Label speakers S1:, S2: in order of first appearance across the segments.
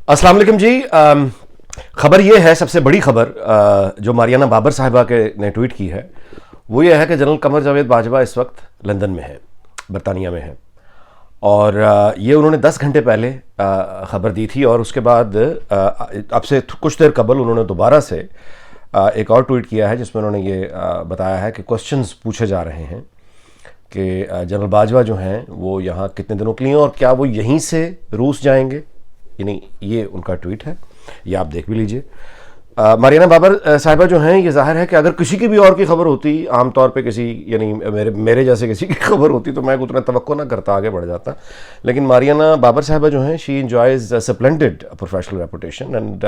S1: अस्सलाम वालेकुम जी। खबर ये है, सबसे बड़ी खबर जो मारियाना बाबर साहिबा के ने ट्वीट की है वो ये है कि जनरल कमर जावेद बाजवा इस वक्त लंदन में है, बरतानिया में है। और ये उन्होंने 10 घंटे पहले खबर दी थी और उसके बाद अब से कुछ देर कबल उन्होंने दोबारा से एक और ट्वीट किया है जिसमें उन्होंने ये बताया है कि क्वेश्चंस पूछे जा रहे हैं कि जनरल बाजवा जो हैं वो यहाँ कितने दिनों के लिए और क्या वो यहीं से रूस जाएंगे, यानी ये उनका ट्वीट है, ये आप देख भी लीजिए। मारियाना बाबर साहिबा जो हैं, ये जाहिर है कि अगर किसी की भी और की खबर होती, आमतौर पे किसी यानी मेरे जैसे किसी की खबर होती तो मैं उतना तवक्को ना करता, आगे बढ़ जाता। लेकिन मारियाना बाबर साहिबा जो हैं, she enjoys splendid professional reputation and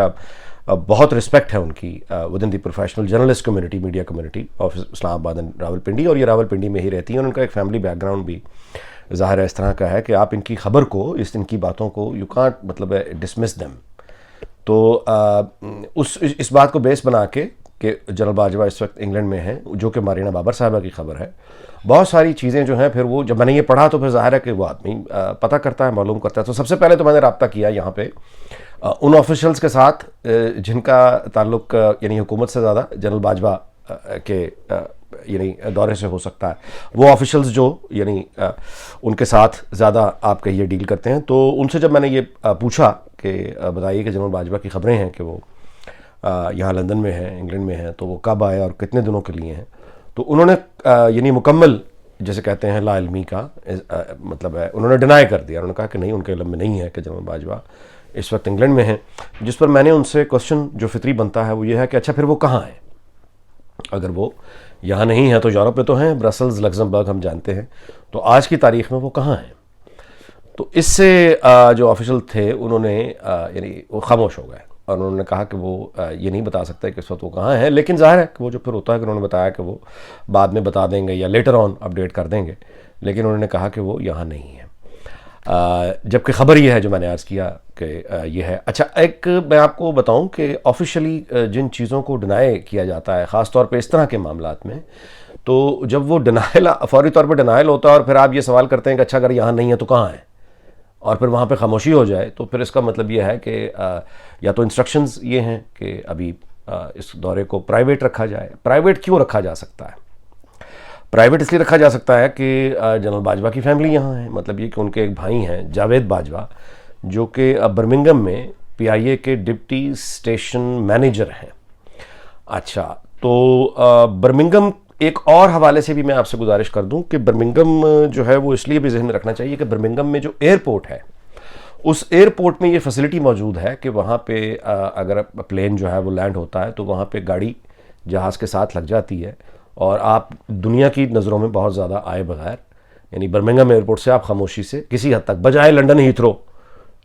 S1: बहुत रिस्पेक्ट है उनकी with in the professional journalist community, media community of Islamabad and Rawalpindi, और ये रावलपिंडी में ही रहती हैं और उनका एक फैमिली बैकग्राउंड भी ज़ाहिर है इस तरह का है कि आप इनकी खबर को, इनकी बातों को यू कांट मतलब डिसमिस देम। तो इस बात को बेस बना के कि जनरल बाजवा इस वक्त इंग्लैंड में हैं, जो कि मारियाना बाबर साहिबा की खबर है, बहुत सारी चीज़ें जो हैं, फिर वो जब मैंने ये पढ़ा तो फिर ज़ाहिर है कि वो आदमी पता करता है, मालूम करता है। तो सबसे पहले तो मैंने रब्ता किया यहाँ पे उन ऑफिशल्स के साथ जिनका ताल्लुक यानी हुकूमत से ज़्यादा जनरल बाजवा के यानी दौरे से हो सकता है। वो ऑफिशल्स जो यानी उनके साथ ज़्यादा आप कहिए डील करते हैं। तो उनसे जब मैंने ये पूछा कि बताइए कि जनरल बाजवा की खबरें हैं कि वो यहाँ लंदन में हैं, इंग्लैंड में हैं, तो वो कब आए और कितने दिनों के लिए हैं, तो उन्होंने यानी मुकम्मल जैसे कहते हैं ला इल्मी का मतलब है, उन्होंने डिनाई कर दिया। उन्होंने कहा कि नहीं, उनके इल्म में नहीं है कि जनरल बाजवा इस वक्त इंग्लैंड में हैं। जिस पर मैंने उनसे क्वेश्चन जो फितरी बनता है वो ये है कि अच्छा फिर वो कहाँ हैं? अगर वो यहाँ नहीं है तो यूरोप में तो हैं, ब्रसल्स, लग्जमबर्ग हम जानते हैं, तो आज की तारीख में वो कहाँ हैं? तो इससे जो ऑफिशियल थे उन्होंने यानी वो खामोश हो गए और उन्होंने कहा कि वो ये नहीं बता सकते कि इस वक्त वो कहाँ हैं। लेकिन जाहिर है कि वो जो फिर होता है कि उन्होंने बताया कि वो बाद में बता देंगे या लेटर ऑन अपडेट कर देंगे, लेकिन उन्होंने कहा कि वो यहाँ नहीं है। जबकि ख़बर ये है जो मैंने अर्ज़ किया कि ये है। अच्छा, एक मैं आपको बताऊं कि ऑफिशियली जिन चीज़ों को डिनाई किया जाता है, ख़ास तौर पे इस तरह के मामलात में, तो जब वो डिनाइल फौरी तौर पे डिनाइल होता है और फिर आप ये सवाल करते हैं कि अच्छा अगर यहाँ नहीं है तो कहाँ है, और फिर वहाँ पे खामोशी हो जाए, तो फिर इसका मतलब ये है कि या तो इंस्ट्रक्शंस ये हैं कि अभी इस दौरे को प्राइवेट रखा जाए। प्राइवेट क्यों रखा जा सकता है? प्राइवेट इसलिए रखा जा सकता है कि जनरल बाजवा की फैमिली यहाँ है, मतलब ये कि उनके एक भाई हैं जावेद बाजवा, जो कि बर्मिंघम में PIA के डिप्टी स्टेशन मैनेजर हैं। अच्छा, तो बर्मिंघम, एक और हवाले से भी मैं आपसे गुजारिश कर दूं कि बर्मिंघम जो है वो इसलिए भी जहन में रखना चाहिए कि बर्मिंघम में जो एयरपोर्ट है, उस एयरपोर्ट में ये फैसिलिटी मौजूद है कि वहाँ पे अगर प्लेन जो है वो लैंड होता है तो वहाँ पे गाड़ी जहाज़ के साथ लग जाती है और आप दुनिया की नज़रों में बहुत ज़्यादा आए बगैर, यानी बर्मिंघम एयरपोर्ट से आप खामोशी से किसी हद तक, बजाय लंदन हीथ्रो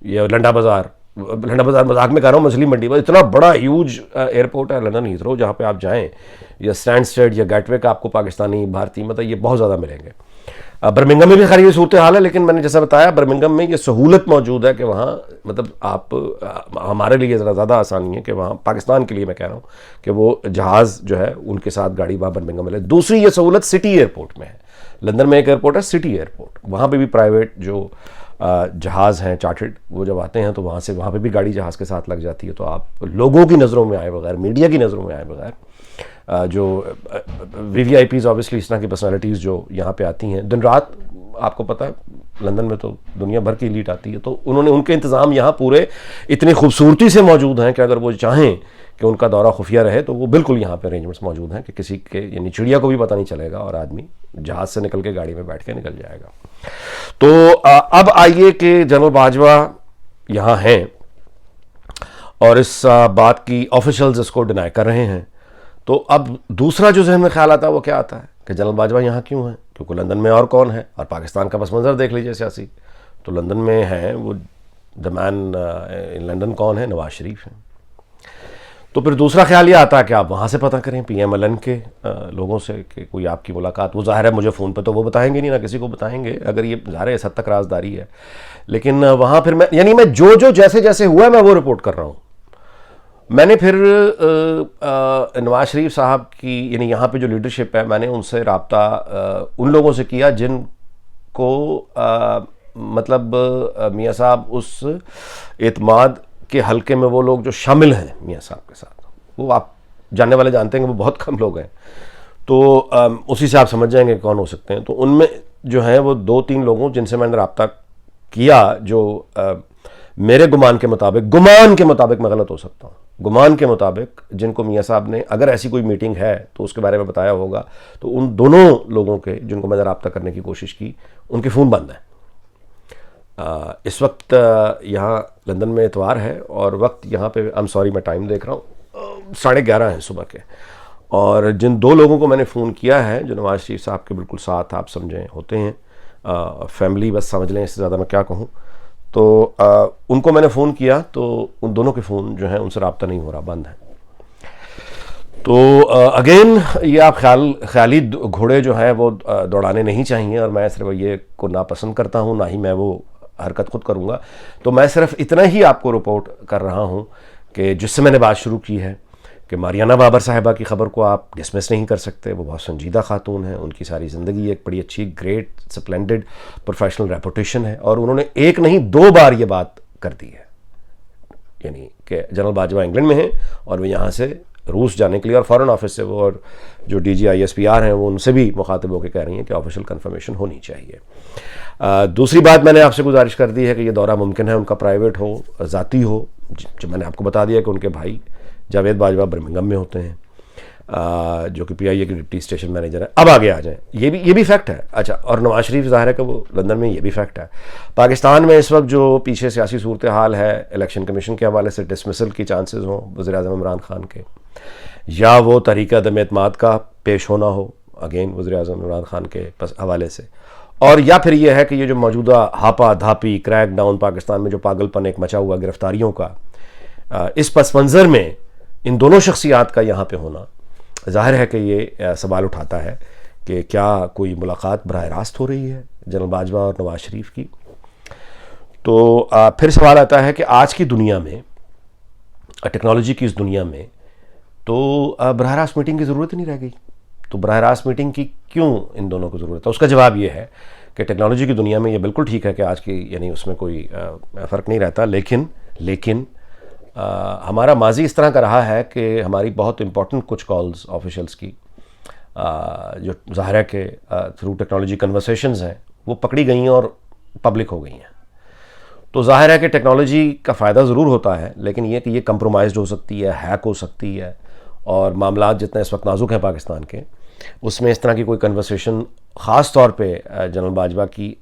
S1: या लंडा बाज़ार मजाक में कह रहा हूँ, मछली मंडी, पर इतना बड़ा ह्यूज एयरपोर्ट है लंदन हीथ्रो, जहाँ पे आप जाएं, या स्टैंडस्टेड या गेटवे का आपको पाकिस्तानी, भारतीय मतलब ये बहुत ज़्यादा मिलेंगे। बर्मिंघम में भी खैर ये सूरत हाल है, लेकिन मैंने जैसा बताया बर्मिंघम में ये सहूलत मौजूद है कि वहाँ मतलब आप हमारे लिए ज़रा ज़्यादा आसानी है कि वहाँ, पाकिस्तान के लिए मैं कह रहा हूँ, कि वो जहाज़ जो है उनके साथ गाड़ी वहाँ बर्मिंघम में ले। दूसरी ये सहूलत सिटी एयरपोर्ट में है। लंदन में एक एयरपोर्ट है सिटी एयरपोर्ट, वहाँ पर भी प्राइवेट जो जहाज़ हैं चार्टर्ड, वो जब आते हैं तो वहाँ से, वहाँ पे भी गाड़ी जहाज़ के साथ लग जाती है। तो आप लोगों की नज़रों में आए बगैर, मीडिया की नज़रों में आए बगैर, जो VVIPs ऑब्वियसली इस तरह की पर्सनालिटीज़ जो यहाँ पे आती हैं दिन रात, आपको पता है लंदन में तो दुनिया भर की एलीट आती है, तो उन्होंने, उनके इंतज़ाम यहाँ पूरे इतनी खूबसूरती से मौजूद हैं कि अगर वो चाहें कि उनका दौरा खुफिया रहे तो वो बिल्कुल यहाँ पे अरेंजमेंट्स मौजूद हैं कि किसी के, यानी चिड़िया को भी पता नहीं चलेगा और आदमी जहाज़ से निकल के गाड़ी में बैठ के निकल जाएगा। तो अब आइए कि जनरल बाजवा यहाँ हैं और इस बात की ऑफिशियल्स इसको डिनाई कर रहे हैं। तो अब दूसरा जो जहन में ख्याल आता है वो क्या आता है कि जनरल बाजवा यहाँ क्यों है? क्योंकि लंदन में और कौन है, और पाकिस्तान का पस मंज़र देख लीजिए सियासी, तो लंदन में हैं वो द मैन इन लंदन कौन है? नवाज शरीफ हैं। तो फिर दूसरा ख्याल ये आता है कि आप वहाँ से पता करें PMLN के लोगों से कि कोई आपकी मुलाकात, वो ज़ाहिर है मुझे फ़ोन पे तो वो बताएंगे नहीं, ना किसी को बताएंगे, अगर ये ज़ाहिर है इस हद तक राजदारी है। लेकिन वहाँ फिर मैं, यानी मैं जो जैसे जैसे हुआ मैं वो रिपोर्ट कर रहा हूँ। मैंने फिर नवाज शरीफ साहब की, यानी यहाँ पे जो लीडरशिप है, मैंने उनसे रब्ता उन लोगों से किया जिनको मतलब मियाँ साहब उस एतमाद के हल्के में वो लोग जो शामिल हैं मियाँ साहब के साथ, वो आप जानने वाले जानते हैं कि वो बहुत कम लोग हैं, तो उसी से आप समझ जाएंगे कौन हो सकते हैं। तो उनमें जो है वो 2-3 लोगों जिनसे मैंने रब्ता किया, जो मेरे गुमान के मुताबिक मैं गलत हो सकता हूँ, गुमान के मुताबिक जिनको मियाँ साहब ने, अगर ऐसी कोई मीटिंग है तो उसके बारे में बताया होगा, तो उन दोनों लोगों के जिनको मैंने रब्ता करने की कोशिश की, उनके फ़ोन बंद हैं। इस वक्त यहाँ लंदन में इतवार है और वक्त यहाँ पे, आई एम सॉरी मैं टाइम देख रहा हूँ, 11:30 हैं सुबह के। और जिन 2 लोगों को मैंने फ़ोन किया है, जो नवाज शरीफ साहब के बिल्कुल साथ आप समझें होते हैं, फैमिली बस समझ लें, इससे ज़्यादा मैं क्या कहूँ, तो उनको मैंने फ़ोन किया तो उन दोनों के फ़ोन जो हैं उनसे रब्ता नहीं हो रहा, बंद है। तो अगेन ये आप ख्याली घोड़े जो हैं वो दौड़ाने नहीं चाहिए, और मैं सिर्फ ये को नापसंद करता हूँ, ना ही मैं वो हरकत खुद करूँगा। तो मैं सिर्फ इतना ही आपको रिपोर्ट कर रहा हूँ कि जिससे मैंने बात शुरू की है कि मारियाना बाबर साहिबा की ख़बर को आप डिसमिस नहीं कर सकते। वो बहुत संजीदा खातून हैं, उनकी सारी ज़िंदगी एक बड़ी अच्छी, ग्रेट, स्प्लेंडेड प्रोफेशनल रेपुटेशन है, और उन्होंने एक नहीं 2 बार ये बात कर दी है, यानी कि जनरल बाजवा इंग्लैंड में हैं और वो यहाँ से रूस जाने के लिए, और फ़ॉरेन ऑफिस से वो, और जो DG ISPR हैं वो उनसे भी मुखातिब होकर कह रही हैं कि ऑफिशियल कन्फर्मेशन होनी चाहिए। दूसरी बात मैंने आपसे गुजारिश कर दी है कि ये दौरा मुमकिन है उनका प्राइवेट हो, ज़ाती हो, जो मैंने आपको बता दिया कि उनके भाई जावेद बाजवा बर्मिंघम में होते हैं, जो कि PIA के डिप्टी स्टेशन मैनेजर है। अब आगे आ जाएं, ये भी फैक्ट है। अच्छा, और नवाज शरीफ ज़ाहिर है कि वो लंदन में, ये भी फैक्ट है। पाकिस्तान में इस वक्त जो पीछे सियासी सूरत हाल है, इलेक्शन कमीशन के हवाले से डिसमिसल की चांसेस हों वज़ीर-ए-आज़म इमरान खान के, या वो तहरीक अदम एतमाद का पेश होना हो अगेन वज़ीर-ए-आज़म इमरान खान के हवाले से, और या फिर ये है कि ये जो मौजूदा हापा धापी क्रैक डाउन पाकिस्तान में जो पागलपन एक मचा हुआ गिरफ्तारियों का, इस पस मंज़र में इन दोनों शख्सियात का यहाँ पे होना ज़ाहिर है कि ये सवाल उठाता है कि क्या कोई मुलाकात बराह रास्त हो रही है जनरल बाजवा और नवाज शरीफ की। तो फिर सवाल आता है कि आज की दुनिया में, टेक्नोलॉजी की इस दुनिया में, तो बराह रास्त मीटिंग की ज़रूरत ही नहीं रह गई। तो बराह रास्त मीटिंग की क्यों इन दोनों को ज़रूरत है? उसका जवाब ये है कि टेक्नोलॉजी की दुनिया में ये बिल्कुल ठीक है कि आज की, यानी उसमें कोई फ़र्क नहीं रहता, लेकिन हमारा माजी इस तरह का रहा है कि हमारी बहुत इंपॉर्टेंट कुछ कॉल्स ऑफिशियल्स की, जो ज़ाहिर है कि थ्रू टेक्नोलॉजी कन्वर्सेशंस हैं, वो पकड़ी गई हैं और पब्लिक हो गई हैं। तो ज़ाहिर है कि टेक्नोलॉजी का फ़ायदा ज़रूर होता है, लेकिन ये कि ये कंप्रोमाइज़ हो सकती है, हैक हो सकती है, और मामला जितने इस वक्त नाजुक हैं पाकिस्तान के, उसमें इस तरह की कोई कन्वर्सेशन, ख़ास तौर पे जनरल बाजवा की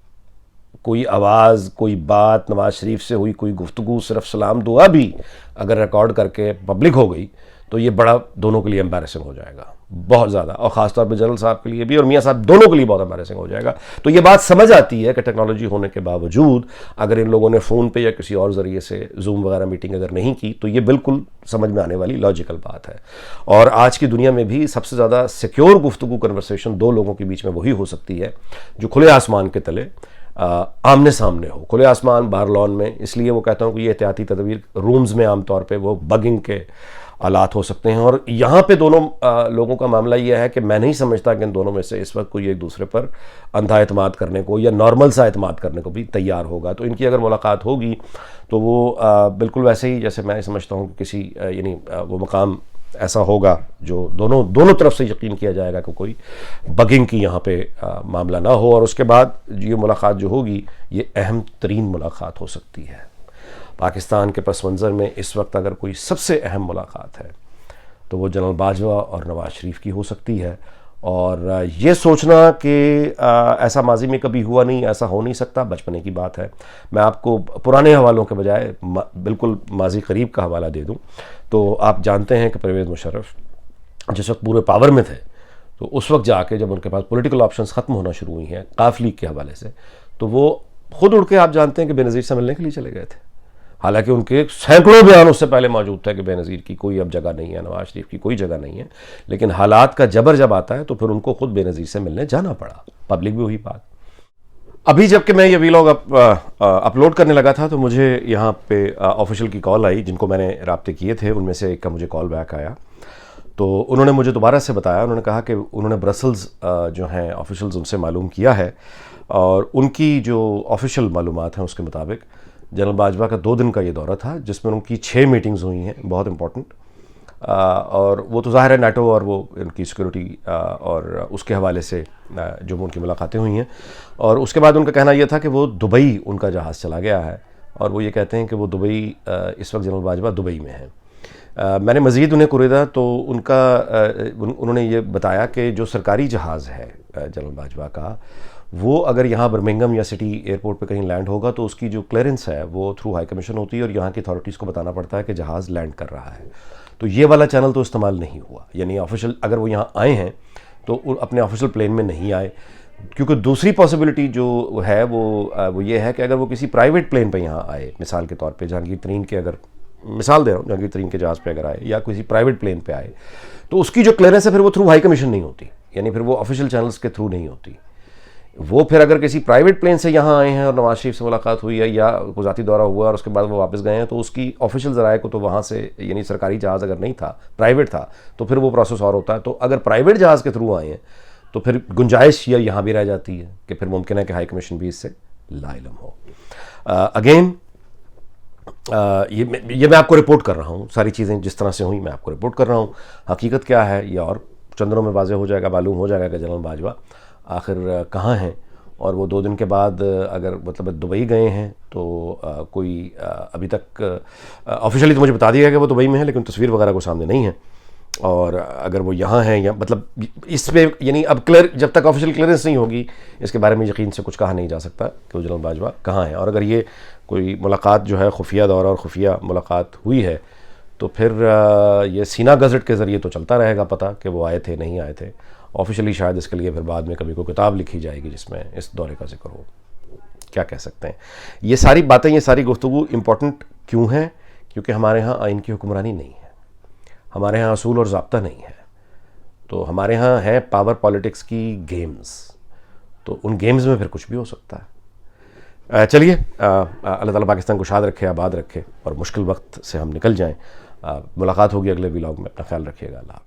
S1: कोई आवाज़, कोई बात नवाज शरीफ से हुई, कोई गुफ्तगू, सिर्फ सलाम दुआ भी अगर रिकॉर्ड करके पब्लिक हो गई, तो ये बड़ा दोनों के लिए एम्बैरेसिंग हो जाएगा, बहुत ज़्यादा, और ख़ास तौर पे जनरल साहब के लिए भी और मियाँ साहब दोनों के लिए बहुत एम्बैरेसिंग हो जाएगा। तो ये बात समझ आती है कि टेक्नोलॉजी होने के बावजूद अगर इन लोगों ने फ़ोन पे या किसी और ज़रिए से जूम वगैरह मीटिंग अगर नहीं की, तो ये बिल्कुल समझ में आने वाली लॉजिकल बात है। और आज की दुनिया में भी सबसे ज़्यादा सिक्योर गुफ्तगू कन्वर्सेशन 2 लोगों के बीच में वही हो सकती है जो खुले आसमान के तले आमने सामने हो। खुले आसमान, बाहर लॉन में, इसलिए वो कहता हूँ कि ये एहतियाती तदबीर रूम्स में आमतौर पे वो बगिंग के आलात हो सकते हैं। और यहाँ पे दोनों लोगों का मामला ये है कि मैं नहीं समझता कि इन दोनों में से इस वक्त कोई एक दूसरे पर अंधा एतमाद करने को या नॉर्मल सा एतमाद करने को भी तैयार होगा। तो इनकी अगर मुलाकात होगी तो वो बिल्कुल वैसे ही जैसे मैं समझता हूँ कि किसी यानी वो मकाम ऐसा होगा जो दोनों तरफ से यकीन किया जाएगा कि कोई बगिंग की यहाँ पे मामला ना हो। और उसके बाद ये मुलाकात जो होगी ये अहम तरीन मुलाकात हो सकती है पाकिस्तान के पस मंज़र में। इस वक्त अगर कोई सबसे अहम मुलाकात है तो वो जनरल बाजवा और नवाज शरीफ की हो सकती है। और ये सोचना कि ऐसा माजी में कभी हुआ नहीं, ऐसा हो नहीं सकता, बचपने की बात है। मैं आपको पुराने हवालों के बजाय बिल्कुल माजी करीब का हवाला दे दूं तो आप जानते हैं कि परवेज़ मुशर्रफ जिस वक्त पूरे पावर में थे तो उस वक्त जाके जब उनके पास पॉलिटिकल ऑप्शंस ख़त्म होना शुरू हुई हैं काफ लीग के हवाले से, तो वो खुद उड़ के आप जानते हैं कि बेनज़ीर से मिलने के लिए चले गए थे। हालांकि उनके सैकड़ों बयान उससे पहले मौजूद थे कि बेनज़ीर की कोई अब जगह नहीं है, नवाज शरीफ की कोई जगह नहीं है, लेकिन हालात का जबर जब आता है तो फिर उनको खुद बेनज़ीर से मिलने जाना पड़ा। पब्लिक भी वही बात। अभी जबकि मैं ये वीलॉग अपलोड करने लगा था तो मुझे यहाँ पे ऑफिशियल की कॉल आई, जिनको मैंने राब्ते किए थे उनमें से एक का मुझे कॉल बैक आया। तो उन्होंने मुझे दोबारा से बताया, उन्होंने कहा कि उन्होंने ब्रसल्स जो हैं ऑफिशियल्स उनसे मालूम किया है और उनकी जो ऑफिशियल मालूमात हैं उसके मुताबिक जनरल बाजवा का 2 दिन का ये दौरा था, जिसमें उनकी 6 मीटिंग्स हुई हैं, बहुत इंपॉर्टेंट। और वो तो ज़ाहिर है नाटो और वो उनकी सिक्योरिटी और उसके हवाले से जो उनकी मुलाकातें हुई हैं। और उसके बाद उनका कहना यह था कि वो दुबई उनका जहाज़ चला गया है, और वो ये कहते हैं कि वो दुबई इस वक्त जनरल बाजवा दुबई में है। मैंने मज़ीद उन्हें कुरेदा तो उन्होंने ये बताया कि जो सरकारी जहाज़ है जनरल बाजवा का, वो अगर यहाँ बर्मिंघम या सिटी एयरपोर्ट पे कहीं लैंड होगा तो उसकी जो क्लियरेंस है वो थ्रू हाई कमीशन होती है, और यहाँ की अथॉरिटीज़ को बताना पड़ता है कि जहाज़ लैंड कर रहा है। तो ये वाला चैनल तो इस्तेमाल नहीं हुआ, यानी ऑफिशियल अगर वो यहाँ आए हैं तो अपने ऑफिशियल प्लेन में नहीं आए, क्योंकि दूसरी पॉसिबिलिटी जो है वो ये है कि अगर वो किसी प्राइवेट प्लेन पे यहाँ आए, मिसाल के तौर पे जहांगीर तरीन के, अगर मिसाल दे रहा हूँ, जहांगीर तरीन के जहाज़ पे अगर आए या किसी प्राइवेट प्लेन पे आए, तो उसकी जो क्लियरेंस है फिर वो थ्रू हाई कमीशन नहीं होती, यानी फिर वो ऑफिशियल चैनल्स के थ्रू नहीं होती। वो फिर अगर किसी प्राइवेट प्लेन से यहाँ आए हैं और नवाज शरीफ से मुलाकात हुई है या गुजराती दौरा हुआ और उसके बाद वो वापस गए हैं, तो उसकी ऑफिशियल ज़राए को तो वहाँ से, यानी सरकारी जहाज़ अगर नहीं था, प्राइवेट था, तो फिर वो प्रोसेस और होता है। तो अगर प्राइवेट जहाज़ के थ्रू आए हैं तो फिर गुंजाइश या यहाँ भी रह जाती है कि फिर मुमकिन है कि हाई कमीशन भी इससे लाइलम हो। अगेन ये मैं आपको रिपोर्ट कर रहा हूँ, सारी चीज़ें जिस तरह से हुई मैं आपको रिपोर्ट कर रहा हूँ। हकीकत क्या है ये और चंद दिनों में वाज़ेह हो जाएगा, मालूम हो जाएगा कि जनरल बाजवा आखिर कहाँ हैं। और वो 2 दिन के बाद अगर मतलब दुबई गए हैं तो कोई अभी तक ऑफिशियली तो मुझे बता दिया गया कि वो दुबई में है, लेकिन तस्वीर वगैरह को सामने नहीं है। और अगर वो यहाँ हैं या मतलब इस पे, यानी अब क्लियर, जब तक ऑफिशियल क्लियरेंस नहीं होगी इसके बारे में यकीन से कुछ कहा नहीं जा सकता कि वो जनरल बाजवा कहाँ हैं। और अगर ये कोई मुलाकात जो है खुफिया दौरा और खुफिया मुलाकात हुई है तो फिर ये सीना गज़ट के ज़रिए तो चलता रहेगा पता कि वो आए थे नहीं आए थे। ऑफिशियली शायद इसके लिए फिर बाद में कभी कोई किताब लिखी जाएगी जिसमें इस दौरे का जिक्र हो। क्या कह सकते हैं, ये सारी बातें, ये सारी गुफ्तगू इम्पोर्टेंट क्यों हैं? क्योंकि हमारे यहाँ आइन की हुक्मरानी नहीं है, हमारे यहाँ असूल और ज़ाब्ता नहीं है, तो हमारे यहाँ है पावर पॉलिटिक्स की गेम्स। तो उन गेम्स में फिर कुछ भी हो सकता है। चलिए, अल्लाह ताला पाकिस्तान को शाद रखे, आबाद रखे और मुश्किल वक्त से हम निकल जाएं। मुलाकात होगी अगले व्लॉग में। अपना ख्याल रखिएगा। अल्लाह।